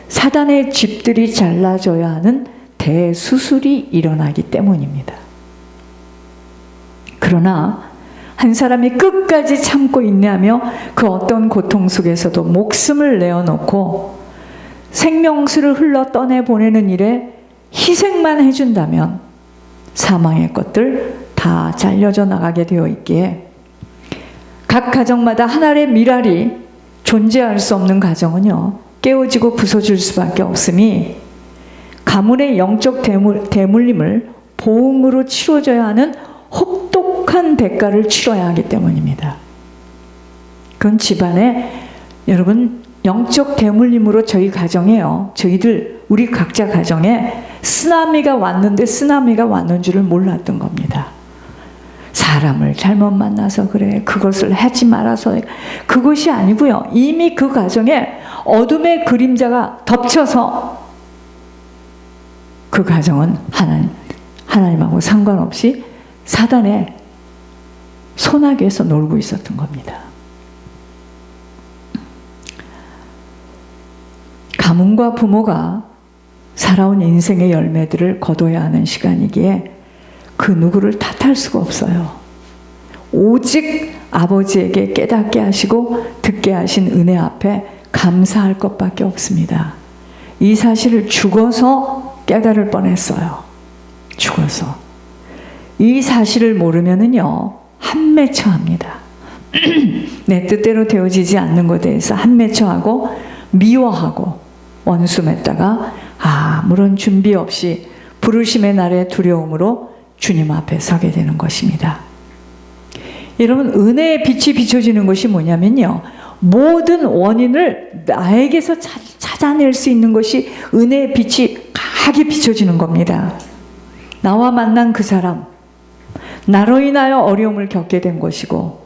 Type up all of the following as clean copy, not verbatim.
사단의 집들이 잘라져야 하는 대수술이 일어나기 때문입니다. 그러나 한 사람이 끝까지 참고 인내하며 그 어떤 고통 속에서도 목숨을 내어놓고 생명수를 흘러 떠내보내는 일에 희생만 해준다면 사망의 것들 다 잘려져 나가게 되어 있기에 각 가정마다 하나의 미랄이 존재할 수 없는 가정은요, 깨어지고 부서질 수밖에 없음이 가문의 영적 대물림을 보응으로 치러져야 하는 혹독한 대가를 치러야 하기 때문입니다. 그건 집안에 여러분 영적 대물림으로 저희 가정에요, 저희들 우리 각자 가정에 쓰나미가 왔는데 쓰나미가 왔는 줄을 몰랐던 겁니다. 사람을 잘못 만나서 그래, 그것을 하지 말아서, 그것이 아니고요, 이미 그 가정에 어둠의 그림자가 덮쳐서 그 가정은 하나님하고 상관없이 사단의 소나기에서 놀고 있었던 겁니다. 가문과 부모가 살아온 인생의 열매들을 거둬야 하는 시간이기에 그 누구를 탓할 수가 없어요. 오직 아버지에게 깨닫게 하시고 듣게 하신 은혜 앞에 감사할 것밖에 없습니다. 이 사실을 죽어서 깨달을 뻔했어요. 죽어서. 이 사실을 모르면은요, 한매처합니다. 내 뜻대로 되어지지 않는 것에 대해서 한매처하고 미워하고 원수 맺다가 아무런 준비 없이 부르심의 날의 두려움으로 주님 앞에 서게 되는 것입니다. 여러분, 은혜의 빛이 비춰지는 것이 뭐냐면요, 모든 원인을 나에게서 찾아낼 수 있는 것이 은혜의 빛이 강하게 비춰지는 겁니다. 나와 만난 그 사람, 나로 인하여 어려움을 겪게 된 것이고,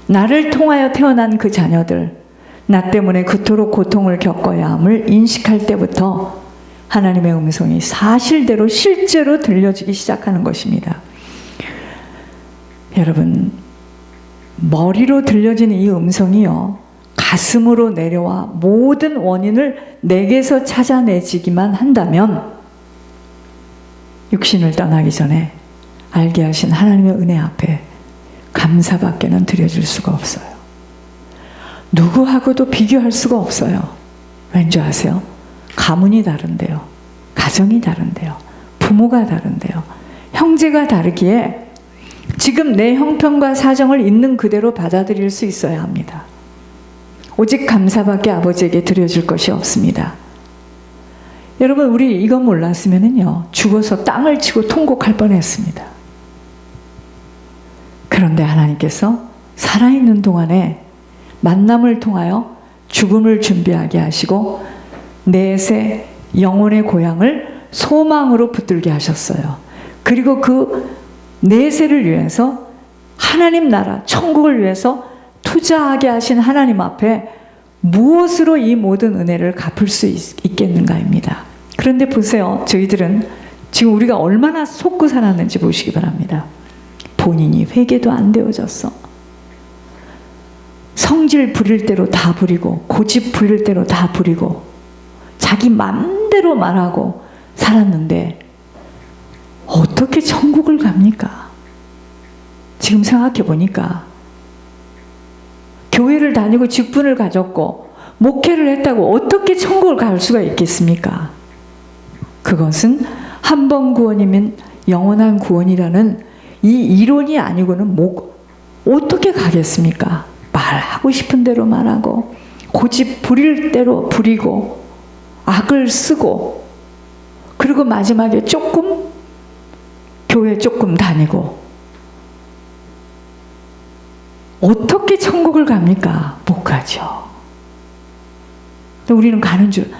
나를 통하여 태어난 그 자녀들, 나 때문에 그토록 고통을 겪어야 함을 인식할 때부터 하나님의 음성이 사실대로 실제로 들려지기 시작하는 것입니다. 여러분, 머리로 들려지는 이 음성이요, 가슴으로 내려와 모든 원인을 내게서 찾아내지기만 한다면 육신을 떠나기 전에 알게 하신 하나님의 은혜 앞에 감사밖에는 드려질 수가 없어요. 누구하고도 비교할 수가 없어요. 왠지 아세요? 가문이 다른데요, 가정이 다른데요, 부모가 다른데요, 형제가 다르기에 지금 내 형편과 사정을 있는 그대로 받아들일 수 있어야 합니다. 오직 감사밖에 아버지에게 드려질 것이 없습니다. 여러분, 우리 이거 몰랐으면요, 죽어서 땅을 치고 통곡할 뻔했습니다. 그런데 하나님께서 살아있는 동안에 만남을 통하여 죽음을 준비하게 하시고 넷의 영혼의 고향을 소망으로 붙들게 하셨어요. 그리고 그 넷세를 위해서 하나님 나라 천국을 위해서 투자하게 하신 하나님 앞에 무엇으로 이 모든 은혜를 갚을 수 있겠는가입니다. 그런데 보세요, 저희들은 지금 우리가 얼마나 속고 살았는지 보시기 바랍니다. 본인이 회개도 안 되어졌어. 성질 부릴 대로 다 부리고, 고집 부릴 대로 다 부리고, 자기 맘대로 말하고 살았는데 어떻게 천국을 갑니까? 지금 생각해 보니까 교회를 다니고 직분을 가졌고 목회를 했다고 어떻게 천국을 갈 수가 있겠습니까? 그것은 한 번 구원이면 영원한 구원이라는 이 이론이 아니고는 어떻게 가겠습니까? 말하고 싶은 대로 말하고, 고집 부릴 대로 부리고, 악을 쓰고, 그리고 마지막에 교회 조금 다니고, 어떻게 천국을 갑니까? 못 가죠. 우리는 가는 줄,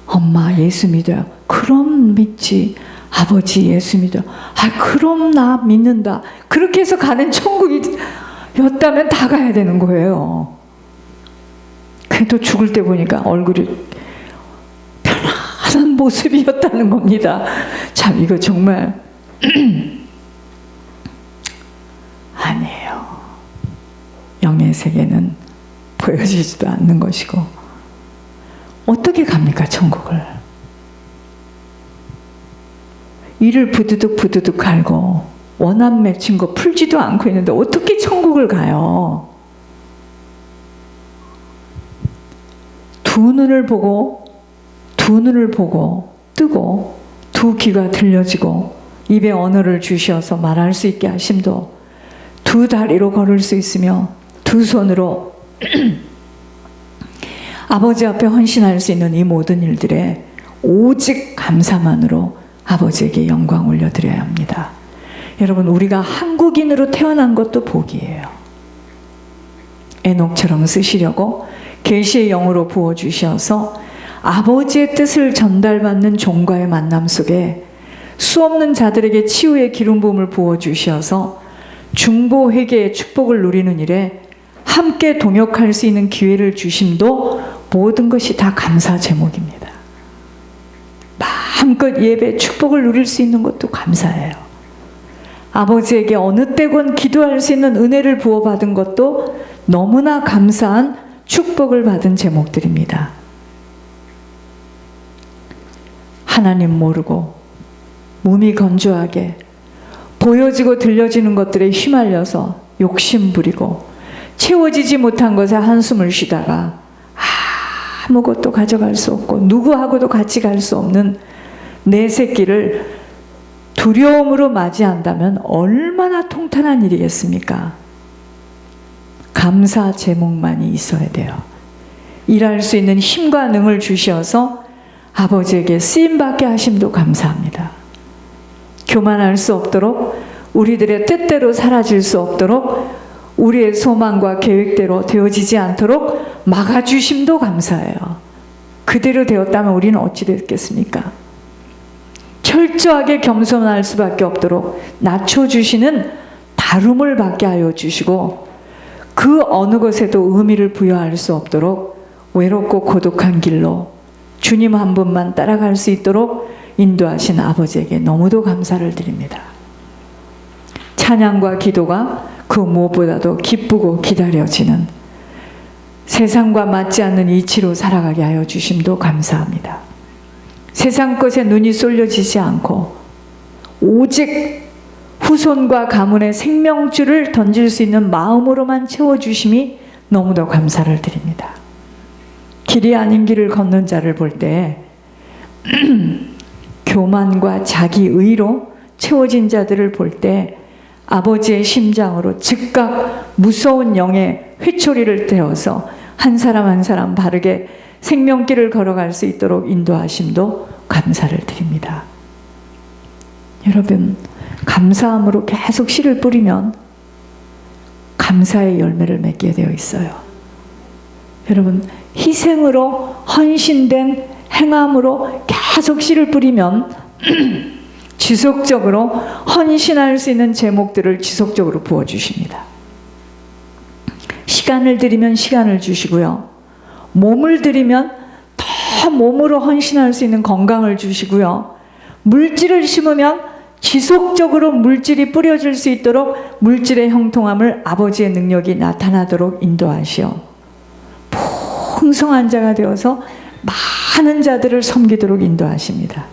엄마 예수 믿어요. 그럼 믿지. 아버지 예수 믿어. 그럼 나 믿는다. 그렇게 해서 가는 천국이었다면 다 가야 되는 거예요. 그래도 죽을 때 보니까 얼굴이 편안한 모습이었다는 겁니다. 참, 이거 정말 아니에요. 영의 세계는 보여지지도 않는 것이고, 어떻게 갑니까, 천국을? 이를 부두둑 갈고 원한 맺힌 거 풀지도 않고 있는데 어떻게 천국을 가요? 두 눈을 보고 뜨고 두 귀가 들려지고 입에 언어를 주셔서 말할 수 있게 하심도 두 다리로 걸을 수 있으며 두 손으로 아버지 앞에 헌신할 수 있는 이 모든 일들에 오직 감사만으로 아버지에게 영광 올려드려야 합니다. 여러분, 우리가 한국인으로 태어난 것도 복이에요. 에녹처럼 쓰시려고 계시의 영으로 부어주셔서 아버지의 뜻을 전달받는 종과의 만남 속에 수없는 자들에게 치유의 기름 부음을 부어주셔서 중보 회개의 축복을 누리는 일에 함께 동역할 수 있는 기회를 주심도 모든 것이 다 감사 제목입니다. 마음껏 예배 축복을 누릴 수 있는 것도 감사해요. 아버지에게 어느 때건 기도할 수 있는 은혜를 부어받은 것도 너무나 감사한 축복을 받은 제목들입니다. 하나님 모르고 몸이 건조하게 보여지고 들려지는 것들에 휘말려서 욕심 부리고 채워지지 못한 것에 한숨을 쉬다가 아무것도 가져갈 수 없고 누구하고도 같이 갈 수 없는 내 새끼를 두려움으로 맞이한다면 얼마나 통탄한 일이겠습니까? 감사 제목만이 있어야 돼요. 일할 수 있는 힘과 능을 주셔서 아버지에게 쓰임받게 하심도 감사합니다. 교만할 수 없도록, 우리들의 뜻대로 사라질 수 없도록, 우리의 소망과 계획대로 되어지지 않도록 막아주심도 감사해요. 그대로 되었다면 우리는 어찌 됐겠습니까? 철저하게 겸손할 수밖에 없도록 낮춰주시는 다름을 받게 하여 주시고, 그 어느 것에도 의미를 부여할 수 없도록 외롭고 고독한 길로 주님 한 분만 따라갈 수 있도록 인도하신 아버지에게 너무도 감사를 드립니다. 찬양과 기도가 그 무엇보다도 기쁘고 기다려지는 세상과 맞지 않는 이치로 살아가게 하여 주심도 감사합니다. 세상 것에 눈이 쏠려지지 않고 오직 후손과 가문의 생명줄을 던질 수 있는 마음으로만 채워주심이 너무도 감사를 드립니다. 길이 아닌 길을 걷는 자를 볼 때 교만과 자기의로 채워진 자들을 볼 때 아버지의 심장으로 즉각 무서운 영의 회초리를 떼어서 한 사람 한 사람 바르게 생명길을 걸어갈 수 있도록 인도하심도 감사를 드립니다. 여러분, 감사함으로 계속 씨를 뿌리면 감사의 열매를 맺게 되어 있어요. 여러분, 희생으로 헌신된 행함으로 계속 씨를 뿌리면 지속적으로 헌신할 수 있는 제목들을 지속적으로 부어주십니다. 시간을 드리면 시간을 주시고요. 몸을 드리면 더 몸으로 헌신할 수 있는 건강을 주시고요. 물질을 심으면 지속적으로 물질이 뿌려질 수 있도록 물질의 형통함을 아버지의 능력이 나타나도록 인도하시어 풍성한 자가 되어서 많은 자들을 섬기도록 인도하십니다.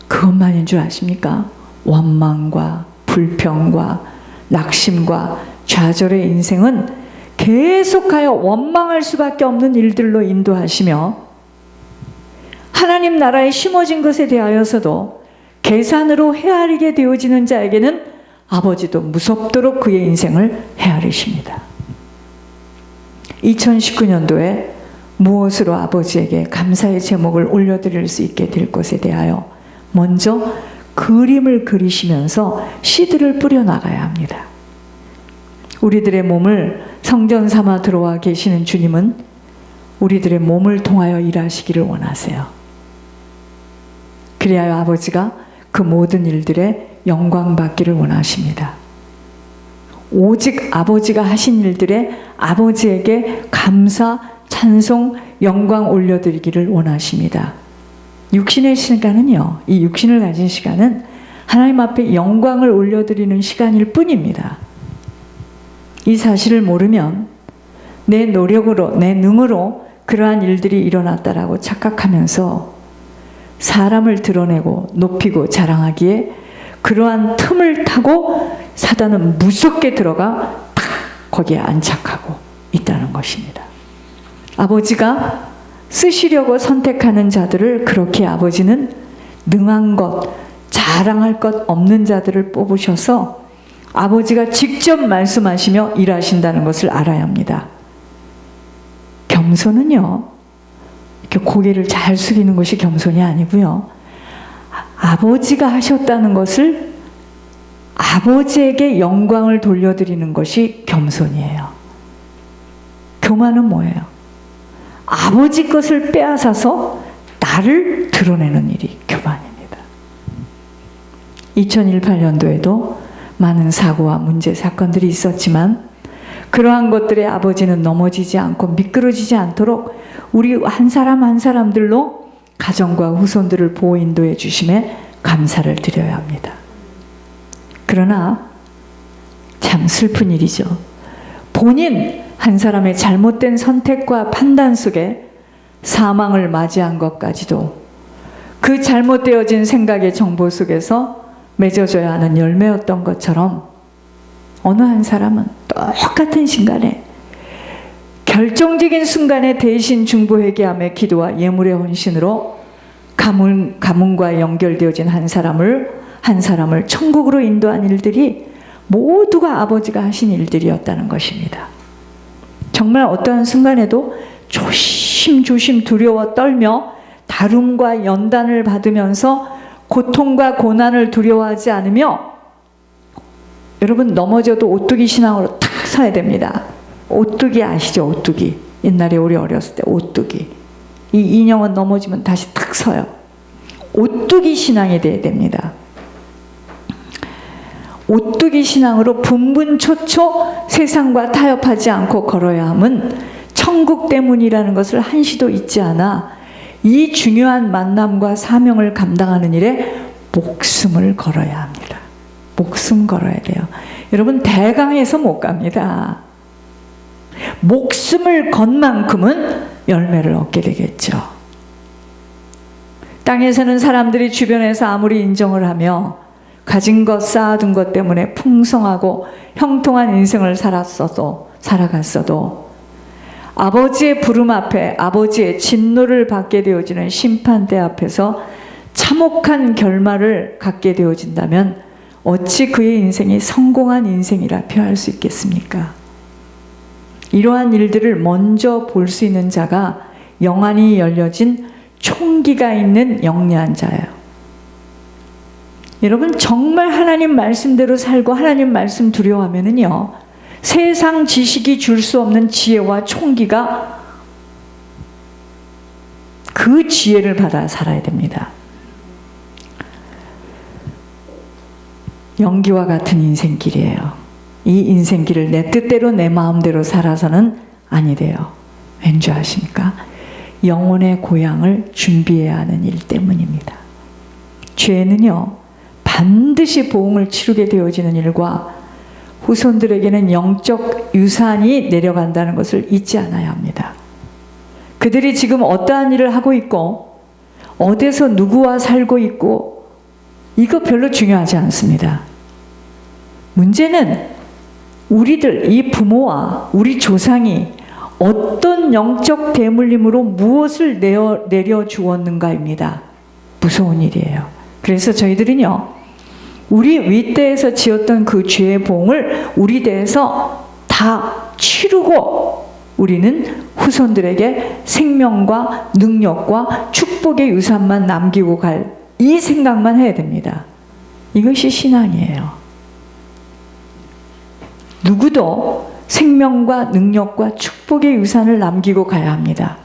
그것만인 줄 아십니까? 원망과 불평과 낙심과 좌절의 인생은 계속하여 원망할 수밖에 없는 일들로 인도하시며 하나님 나라에 심어진 것에 대하여서도 계산으로 헤아리게 되어지는 자에게는 아버지도 무섭도록 그의 인생을 헤아리십니다. 2019년도에 무엇으로 아버지에게 감사의 제목을 올려드릴 수 있게 될 것에 대하여 먼저 그림을 그리시면서 씨들을 뿌려나가야 합니다. 우리들의 몸을 성전 삼아 들어와 계시는 주님은 우리들의 몸을 통하여 일하시기를 원하세요. 그리하여 아버지가 그 모든 일들에 영광 받기를 원하십니다. 오직 아버지가 하신 일들에 아버지에게 감사, 찬송, 영광 올려드리기를 원하십니다. 육신의 시간은요, 이 육신을 가진 시간은 하나님 앞에 영광을 올려드리는 시간일 뿐입니다. 이 사실을 모르면 내 노력으로, 내 능으로 그러한 일들이 일어났다라고 착각하면서 사람을 드러내고 높이고 자랑하기에 그러한 틈을 타고 사단은 무섭게 들어가 탁 거기에 안착하고 있다는 것입니다. 아버지가 쓰시려고 선택하는 자들을 그렇게 아버지는 능한 것, 자랑할 것 없는 자들을 뽑으셔서 아버지가 직접 말씀하시며 일하신다는 것을 알아야 합니다. 겸손은요, 이렇게 고개를 잘 숙이는 것이 겸손이 아니고요, 아버지가 하셨다는 것을 아버지에게 영광을 돌려드리는 것이 겸손이에요. 교만은 뭐예요? 아버지 것을 빼앗아서 나를 드러내는 일이 교만입니다. 2018년도에도 많은 사고와 문제, 사건들이 있었지만 그러한 것들에 아버지는 넘어지지 않고 미끄러지지 않도록 우리 한 사람 한 사람들로 가정과 후손들을 보호 인도해 주심에 감사를 드려야 합니다. 그러나 참 슬픈 일이죠. 본인 한 사람의 잘못된 선택과 판단 속에 사망을 맞이한 것까지도 그 잘못되어진 생각의 정보 속에서 맺어져야 하는 열매였던 것처럼 어느 한 사람은 똑같은 순간에, 결정적인 순간에 대신 중보회개함의 기도와 예물의 헌신으로 가문과 연결되어진 한 사람을 천국으로 인도한 일들이 모두가 아버지가 하신 일들이었다는 것입니다. 정말 어떠한 순간에도 조심조심 두려워 떨며 다룸과 연단을 받으면서 고통과 고난을 두려워하지 않으며, 여러분 넘어져도 오뚜기 신앙으로 탁 서야 됩니다. 오뚜기 아시죠? 오뚜기. 옛날에 우리 어렸을 때 오뚜기. 이 인형은 넘어지면 다시 탁 서요. 오뚜기 신앙이 돼야 됩니다. 오뚜기 신앙으로 분분초초 세상과 타협하지 않고 걸어야 함은 천국 때문이라는 것을 한시도 잊지 않아 이 중요한 만남과 사명을 감당하는 일에 목숨을 걸어야 합니다. 목숨 걸어야 돼요. 여러분 대강에서 못 갑니다. 목숨을 건 만큼은 열매를 얻게 되겠죠. 땅에 사는 사람들이 주변에서 아무리 인정을 하며 가진 것, 쌓아둔 것 때문에 풍성하고 형통한 인생을 살아갔어도 아버지의 부름 앞에, 아버지의 진노를 받게 되어지는 심판대 앞에서 참혹한 결말을 갖게 되어진다면 어찌 그의 인생이 성공한 인생이라 표할 수 있겠습니까? 이러한 일들을 먼저 볼 수 있는 자가 영안이 열려진 총기가 있는 영리한 자예요. 여러분 정말 하나님 말씀대로 살고 하나님 말씀 두려워하면은요, 세상 지식이 줄 수 없는 지혜와 총기가, 그 지혜를 받아 살아야 됩니다. 연기와 같은 인생길이에요. 이 인생길을 내 뜻대로 내 마음대로 살아서는 아니 돼요. 왠지 아십니까? 영혼의 고향을 준비해야 하는 일 때문입니다. 죄는요, 반드시 보응을 치르게 되어지는 일과 후손들에게는 영적 유산이 내려간다는 것을 잊지 않아야 합니다. 그들이 지금 어떠한 일을 하고 있고 어디서 누구와 살고 있고 이거 별로 중요하지 않습니다. 문제는 우리들, 이 부모와 우리 조상이 어떤 영적 대물림으로 무엇을 내려주었는가입니다. 무서운 일이에요. 그래서 저희들은요, 우리 윗대에서 지었던 그 죄의 봉을 우리 대에서 다 치르고 우리는 후손들에게 생명과 능력과 축복의 유산만 남기고 갈, 이 생각만 해야 됩니다. 이것이 신앙이에요. 누구도 생명과 능력과 축복의 유산을 남기고 가야 합니다.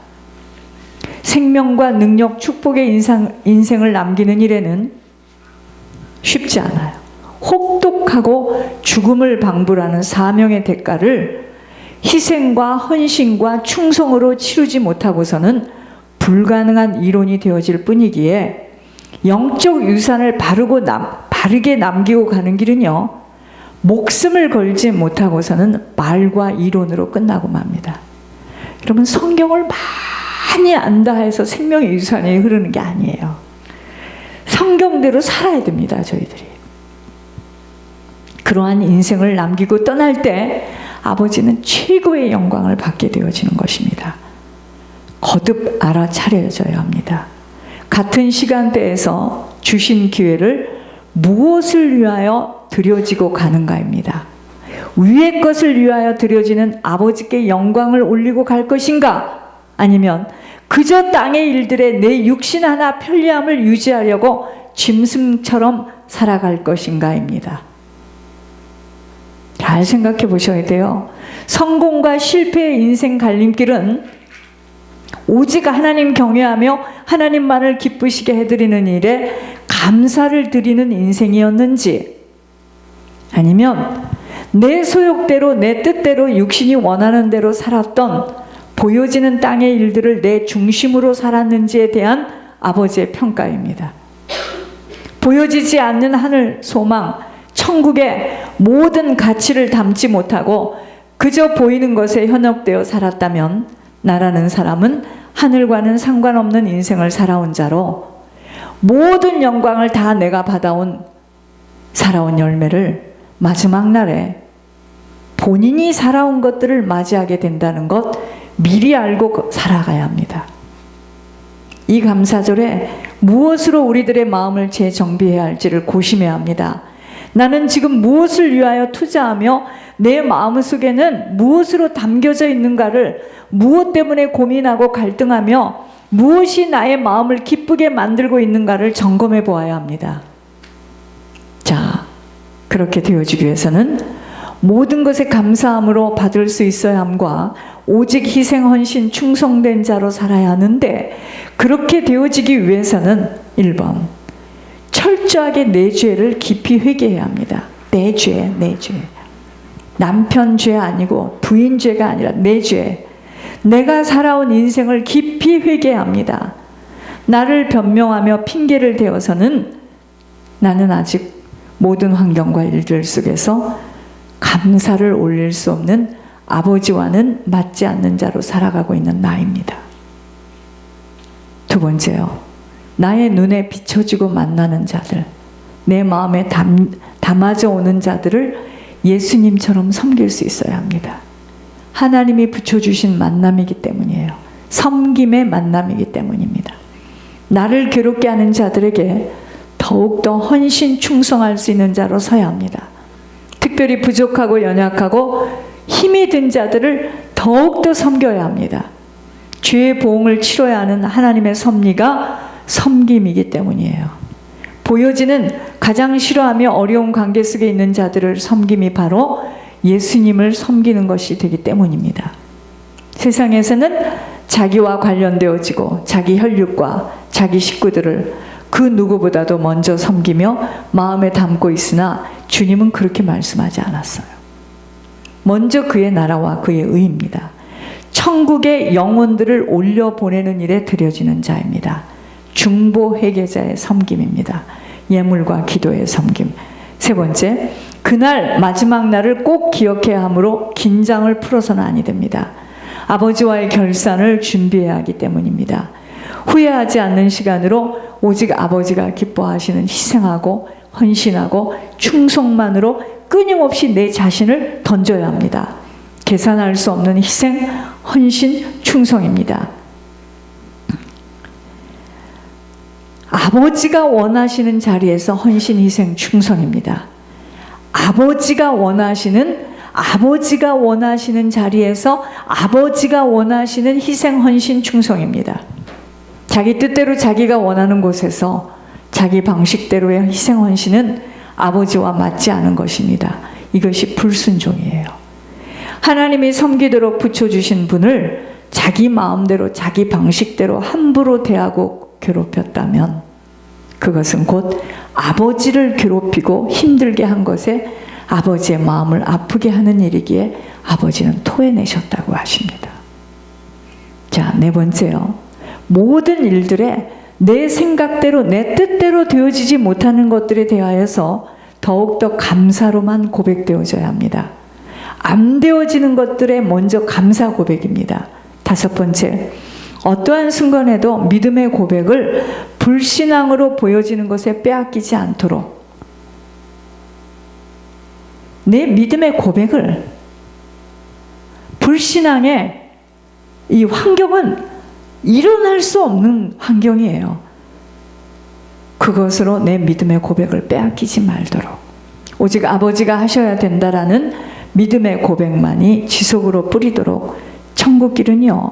생명과 능력, 축복의 인생을 남기는 일에는 쉽지 않아요. 혹독하고 죽음을 방불하는 사명의 대가를 희생과 헌신과 충성으로 치르지 못하고서는 불가능한 이론이 되어질 뿐이기에 영적 유산을 바르게 남기고 가는 길은요, 목숨을 걸지 못하고서는 말과 이론으로 끝나고 맙니다. 여러분, 성경을 많이 안다 해서 생명의 유산이 흐르는 게 아니에요. 성경대로 살아야 됩니다, 저희들이. 그러한 인생을 남기고 떠날 때 아버지는 최고의 영광을 받게 되어지는 것입니다. 거듭 알아차려져야 합니다. 같은 시간대에서 주신 기회를 무엇을 위하여 드려지고 가는가입니다. 위의 것을 위하여 드려지는 아버지께 영광을 올리고 갈 것인가? 아니면 그저 땅의 일들에 내 육신 하나 편리함을 유지하려고 짐승처럼 살아갈 것인가입니다. 잘 생각해 보셔야 돼요. 성공과 실패의 인생 갈림길은 오직 하나님 경외하며 하나님만을 기쁘시게 해드리는 일에 감사를 드리는 인생이었는지, 아니면 내 소욕대로 내 뜻대로 육신이 원하는 대로 살았던 보여지는 땅의 일들을 내 중심으로 살았는지에 대한 아버지의 평가입니다. 보여지지 않는 하늘 소망, 천국의 모든 가치를 담지 못하고 그저 보이는 것에 현혹되어 살았다면 나라는 사람은 하늘과는 상관없는 인생을 살아온 자로 모든 영광을 다 내가 살아온 열매를 마지막 날에 본인이 살아온 것들을 맞이하게 된다는 것 미리 알고 살아가야 합니다. 이 감사절에 무엇으로 우리들의 마음을 재정비해야 할지를 고심해야 합니다. 나는 지금 무엇을 위하여 투자하며 내 마음속에는 무엇으로 담겨져 있는가를, 무엇 때문에 고민하고 갈등하며 무엇이 나의 마음을 기쁘게 만들고 있는가를 점검해 보아야 합니다. 자, 그렇게 되어지기 위해서는 모든 것에 감사함으로 받을 수 있어야 함과 오직 희생, 헌신, 충성된 자로 살아야 하는데, 그렇게 되어지기 위해서는 1번, 철저하게 내 죄를 깊이 회개해야 합니다. 내 죄, 내 죄. 남편 죄 아니고 부인 죄가 아니라 내 죄. 내가 살아온 인생을 깊이 회개합니다. 나를 변명하며 핑계를 대어서는 나는 아직 모든 환경과 일들 속에서 감사를 올릴 수 없는 아버지와는 맞지 않는 자로 살아가고 있는 나입니다. 두 번째요, 나의 눈에 비춰지고 만나는 자들, 내 마음에 담아져 오는 자들을 예수님처럼 섬길 수 있어야 합니다. 하나님이 붙여주신 만남이기 때문이에요. 섬김의 만남이기 때문입니다. 나를 괴롭게 하는 자들에게 더욱더 헌신 충성할 수 있는 자로 서야 합니다. 특별히 부족하고 연약하고 힘이 든 자들을 더욱더 섬겨야 합니다. 죄의 보응을 치러야 하는 하나님의 섭리가 섬김이기 때문이에요. 보여지는 가장 싫어하며 어려운 관계 속에 있는 자들을 섬김이 바로 예수님을 섬기는 것이 되기 때문입니다. 세상에서는 자기와 관련되어지고 자기 혈육과 자기 식구들을 그 누구보다도 먼저 섬기며 마음에 담고 있으나 주님은 그렇게 말씀하지 않았어요. 먼저 그의 나라와 그의 의입니다. 천국의 영혼들을 올려보내는 일에 드려지는 자입니다. 중보 회개자의 섬김입니다. 예물과 기도의 섬김. 세 번째, 그날 마지막 날을 꼭 기억해야 하므로 긴장을 풀어서는 아니 됩니다. 아버지와의 결산을 준비해야 하기 때문입니다. 후회하지 않는 시간으로 오직 아버지가 기뻐하시는 희생하고 헌신하고 충성만으로 끊임없이 내 자신을 던져야 합니다. 계산할 수 없는 희생, 헌신, 충성입니다. 아버지가 원하시는 자리에서 헌신, 희생, 충성입니다. 아버지가 원하시는 자리에서 아버지가 원하시는 희생, 헌신, 충성입니다. 자기 뜻대로 자기가 원하는 곳에서 자기 방식대로의 희생, 헌신은 아버지와 맞지 않은 것입니다. 이것이 불순종이에요. 하나님이 섬기도록 붙여주신 분을 자기 마음대로 자기 방식대로 함부로 대하고 괴롭혔다면 그것은 곧 아버지를 괴롭히고 힘들게 한 것에 아버지의 마음을 아프게 하는 일이기에 아버지는 토해내셨다고 하십니다. 자, 네 번째요. 모든 일들에 내 생각대로 내 뜻대로 되어지지 못하는 것들에 대하여서 더욱더 감사로만 고백되어져야 합니다. 안 되어지는 것들에 먼저 감사 고백입니다. 다섯 번째, 어떠한 순간에도 믿음의 고백을 불신앙으로 보여지는 것에 빼앗기지 않도록 내 믿음의 고백을, 불신앙의 이 환경은 일어날 수 없는 환경이에요. 그것으로 내 믿음의 고백을 빼앗기지 말도록 오직 아버지가 하셔야 된다라는 믿음의 고백만이 지속으로 뿌리도록 천국길은요,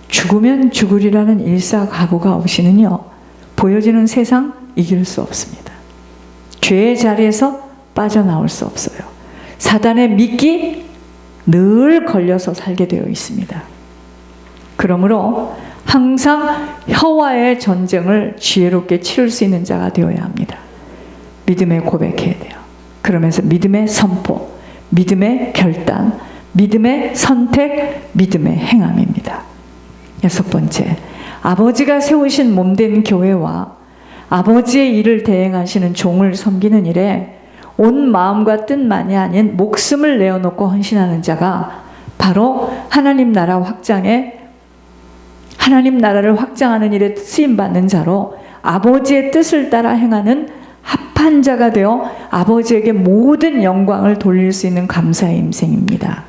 죽으면 죽으리라는 일사각오가 없이는요 보여지는 세상 이길 수 없습니다. 죄의 자리에서 빠져나올 수 없어요. 사단의 미끼 늘 걸려서 살게 되어 있습니다. 그러므로 항상 혀와의 전쟁을 지혜롭게 치를 수 있는 자가 되어야 합니다. 믿음의 고백해야 돼요. 그러면서 믿음의 선포, 믿음의 결단, 믿음의 선택, 믿음의 행함입니다. 여섯 번째, 아버지가 세우신 몸된 교회와 아버지의 일을 대행하시는 종을 섬기는 일에 온 마음과 뜻만이 아닌 목숨을 내어놓고 헌신하는 자가 바로 하나님 나라를 확장하는 일에 쓰임받는 자로 아버지의 뜻을 따라 행하는 합한 자가 되어 아버지에게 모든 영광을 돌릴 수 있는 감사의 임생입니다.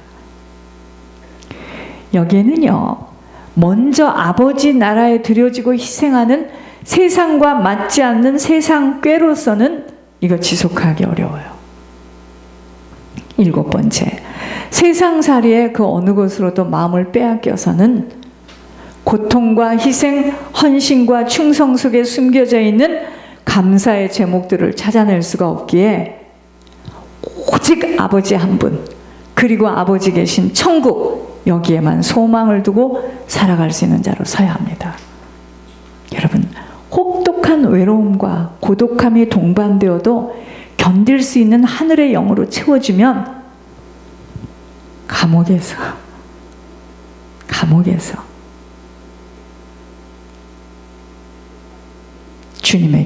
여기에는요, 먼저 아버지 나라에 드려지고 희생하는 세상과 맞지 않는 세상 꾀로서는 이거 지속하기 어려워요. 일곱 번째, 세상살이의 그 어느 것으로도 마음을 빼앗겨서는 고통과 희생, 헌신과 충성 속에 숨겨져 있는 감사의 제목들을 찾아낼 수가 없기에 오직 아버지 한 분, 그리고 아버지 계신 천국, 여기에만 소망을 두고 살아갈 수 있는 자로 서야 합니다. 여러분, 혹독한 외로움과 고독함이 동반되어도 견딜 수 있는 하늘의 영으로 채워주면 감옥에서 주님의